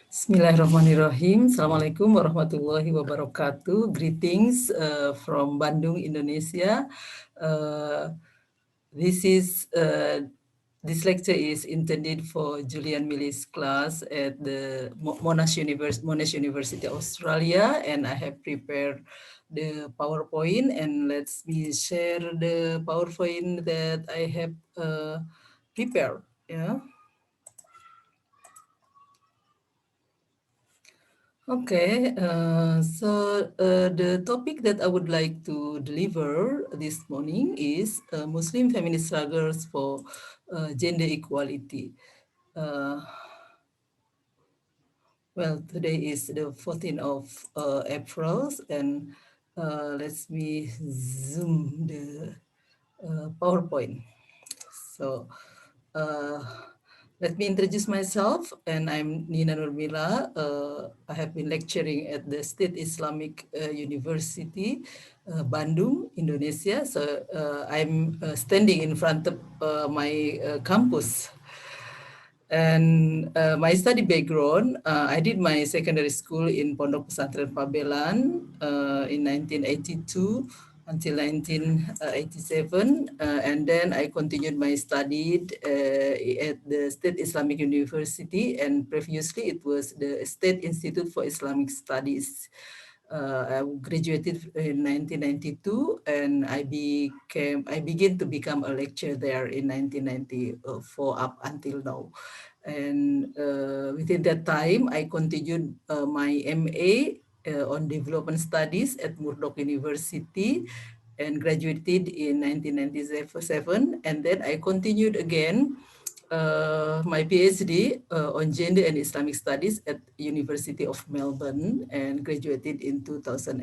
Bismillahirrahmanirrahim. Assalamualaikum warahmatullahi wabarakatuh. Greetings from Bandung, Indonesia. Uh, this lecture is intended for Julian Millie's class at the Monash University, Australia, and I have prepared the PowerPoint. And let me share the PowerPoint that I have prepared. Yeah. Okay, the topic that I would like to deliver this morning is Muslim feminist struggles for gender equality. Well, today is the 14th of April, and let me zoom the PowerPoint. So, let me introduce myself, and I'm Nina Nurmila. I have been lecturing at the State Islamic University, Bandung, Indonesia. So I'm standing in front of my campus. And my study background, I did my secondary school in Pondok Pesantren Pabelan in 1982 until 1987, and then I continued my study at the State Islamic University, and previously it was the State Institute for Islamic Studies. I graduated in 1992, and I began to become a lecturer there in 1994 up until now. And within that time, I continued my MA on development studies at Murdoch University and graduated in 1997. And then I continued again my PhD on gender and Islamic studies at University of Melbourne and graduated in 2007.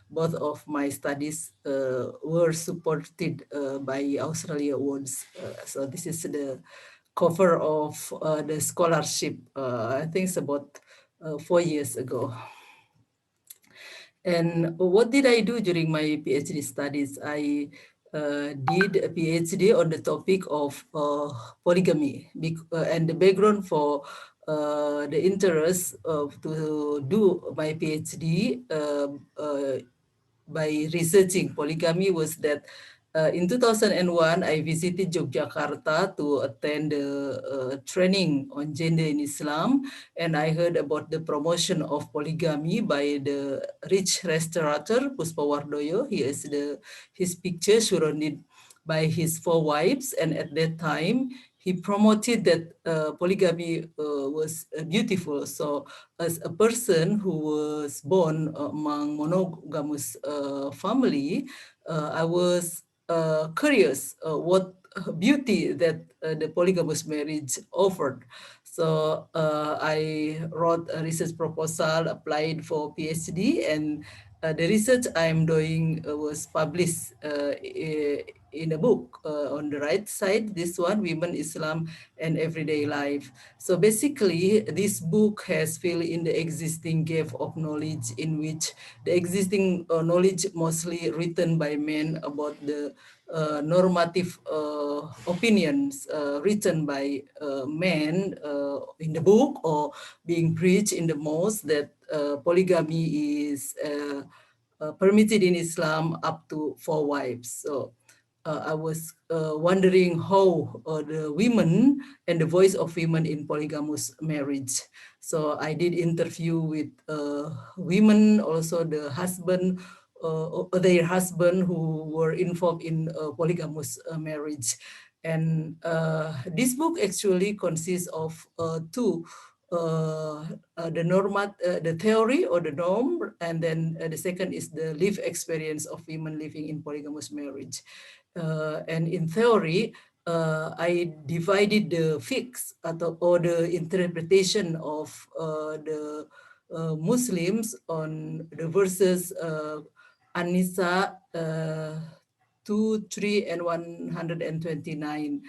Both of my studies were supported by Australia Awards. So this is the cover of the scholarship. I think it's about 4 years ago. And what did I do during my PhD studies? I did a PhD on the topic of polygamy, and the background for the interest to do my PhD by researching polygamy was that in 2001, I visited Yogyakarta to attend the training on gender in Islam, and I heard about the promotion of polygamy by the rich restaurateur Puspawardoyo. His picture surrounded by his 4 wives, and at that time, he promoted that polygamy was beautiful. So as a person who was born among monogamous family, I was curious what beauty that the polygamous marriage offered. So I wrote a research proposal, applied for PhD, and the research I'm doing was published in a book on the right side, this one, Women, Islam, and Everyday Life. So basically, this book has filled in the existing gap of knowledge in which the existing knowledge mostly written by men about the normative opinions written by men in the book or being preached in the mosque that polygamy is permitted in Islam up to 4 wives. So I was wondering how the women and the voice of women in polygamous marriage. So I did interview with women, also the husband, their husband who were involved in polygamous marriage. And this book actually consists of two. The theory or the norm, and then the second is the lived experience of women living in polygamous marriage. And in theory, I divided the fix or the interpretation of the Muslims on the verses An-Nisa 2, 3, and 129.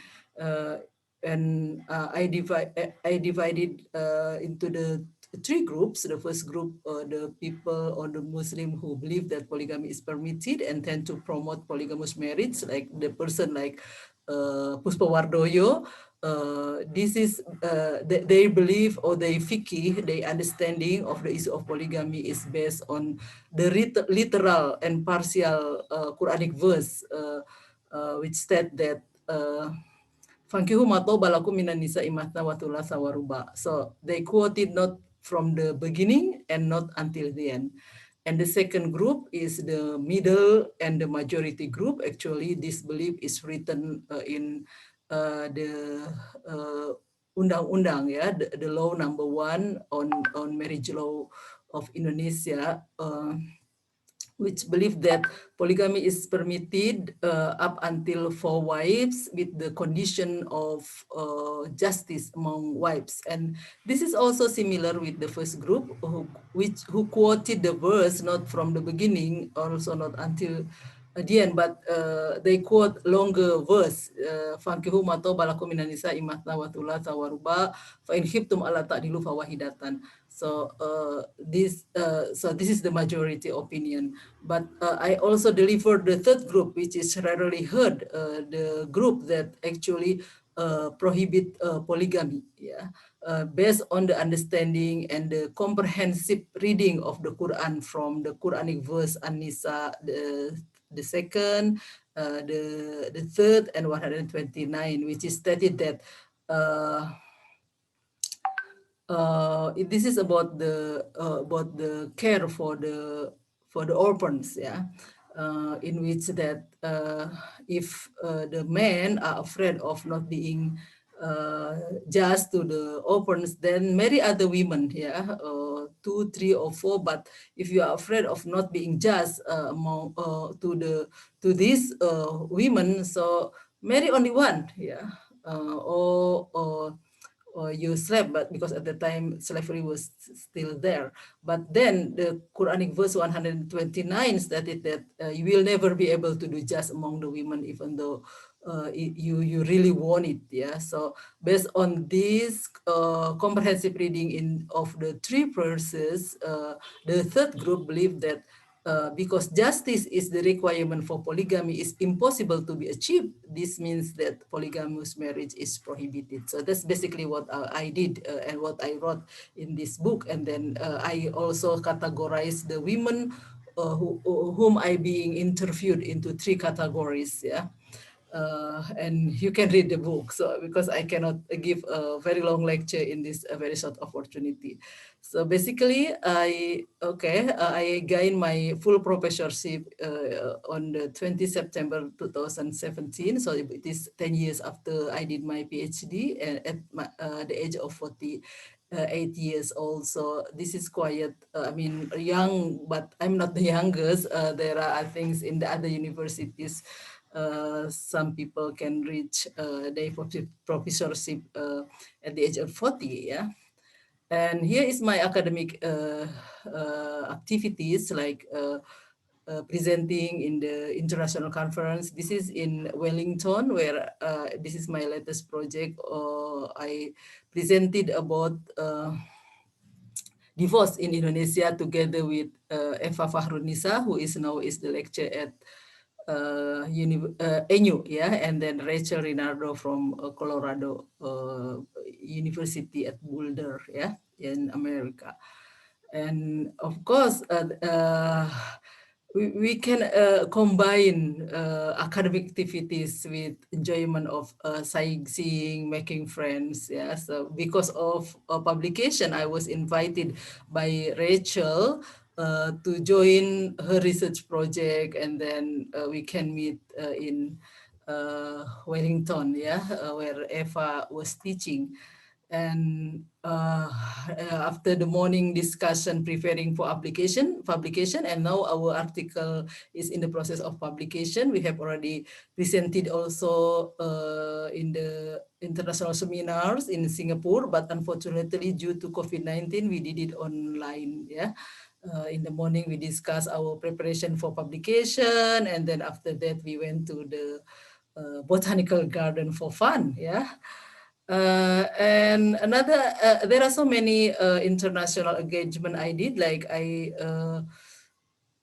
And I divided into the three groups. The first group, the people or the Muslim who believe that polygamy is permitted and tend to promote polygamous marriage, like the person like Puspawardoyo. this is they believe, or they fiqh, their understanding of the issue of polygamy is based on the literal and partial Quranic verse, which state that Fankihu mato balaku minan nisa imatna watula sawaruba. So they quoted not from the beginning and not until the end. And the second group is the middle and the majority group. Actually, this belief is written in the undang-undang, the law number 1 on marriage law of Indonesia, which believe that polygamy is permitted up until 4 wives with the condition of justice among wives. And this is also similar with the first group who quoted the verse not from the beginning, also not until the end, but they quote longer verse. Fankihu mato balakum minan nisa imatna wa thulatha wa ruba fa in khiftum alla ta'dilu fawahidatan. So this is the majority opinion. But I also delivered the third group, which is rarely heard, the group that actually prohibit polygamy, based on the understanding and the comprehensive reading of the Quran from the Quranic verse An-Nisa, the second, the third, and 129, which is stated that this is about the care for the orphans, in which that if the men are afraid of not being just to the orphans, then marry other women, 2, 3, or 4. But if you are afraid of not being just among to these women, so marry only one, or you slave, but because at the time slavery was still there. But then the Quranic verse 129 stated that you will never be able to do just among the women, even though you really want it. So based on this comprehensive reading of the 3 verses, the third group believe that because justice is the requirement for polygamy is impossible to be achieved, this means that polygamous marriage is prohibited. So that's basically what I did and what I wrote in this book. And then I also categorized the women whom I being interviewed into 3 categories. And you can read the book. So because I cannot give a very long lecture in this very short opportunity. So basically, I gained my full professorship on the 20 September 2017. So it is 10 years after I did my PhD at the age of 8 years old. So this is quite, young, but I'm not the youngest. There are things in the other universities. Some people can reach their professorship at the age of 40, And here is my academic activities, like presenting in the international conference. This is in Wellington, where this is my latest project. I presented about divorce in Indonesia together with Eva Fahrunisa, who is now the lecturer at ENU, and then Rachel Rinaldo from Colorado University at Boulder, in America. And of course, we can combine academic activities with enjoyment of sightseeing, making friends. So because of a publication, I was invited by Rachel to join her research project, and then we can meet in Wellington, where Eva was teaching. And after the morning discussion preparing for publication, and now our article is in the process of publication. We have already presented also in the international seminars in Singapore, but unfortunately due to COVID-19, we did it online. In the morning, we discussed our preparation for publication, and then after that, we went to the botanical garden for fun. And there are so many international engagement I did. Like I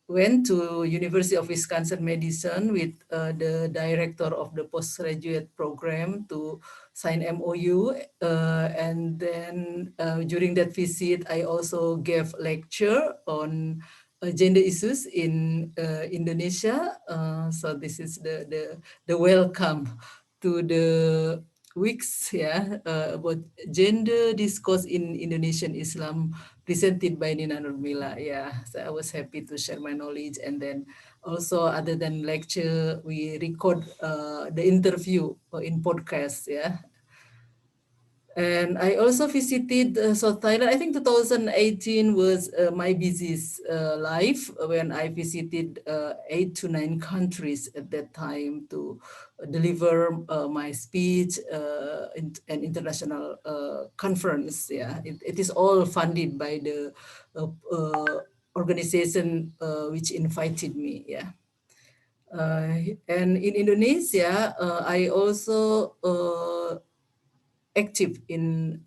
went to University of Wisconsin Madison with the director of the postgraduate program to sign MOU, and then during that visit, I also gave lecture on gender issues in Indonesia. So this is the welcome to the weeks, about gender discourse in Indonesian Islam presented by Nina Nurmila. Yeah, so I was happy to share my knowledge, and then also other than lecture, we record the interview in podcast. Yeah, and I also visited South Thailand. I think 2018 was my busiest life when I visited 8 to 9 countries at that time to deliver my speech in an international conference. Yeah, it is all funded by the organization which invited me. Yeah. And in Indonesia, I also active in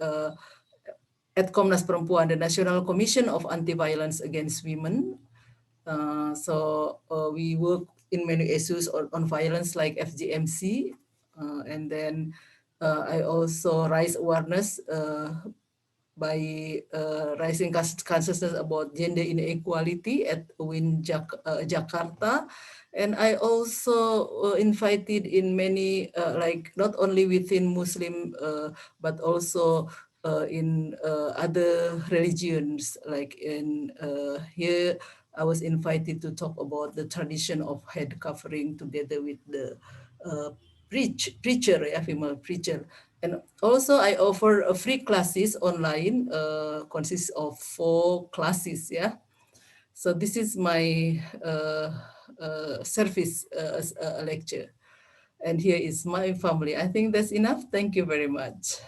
at Komnas Perempuan, the National Commission of Anti-Violence Against Women. So we work in many issues on violence like FGMC, and then I also raise awareness by raising consciousness about gender inequality at Jakarta. And I also invited in many, like not only within Muslim, but also in other religions, like in here, I was invited to talk about the tradition of head covering together with the preacher, female preacher. And also I offer a free classes online, consists of 4 classes, yeah. So this is my service as a lecture. And here is my family. I think that's enough. Thank you very much.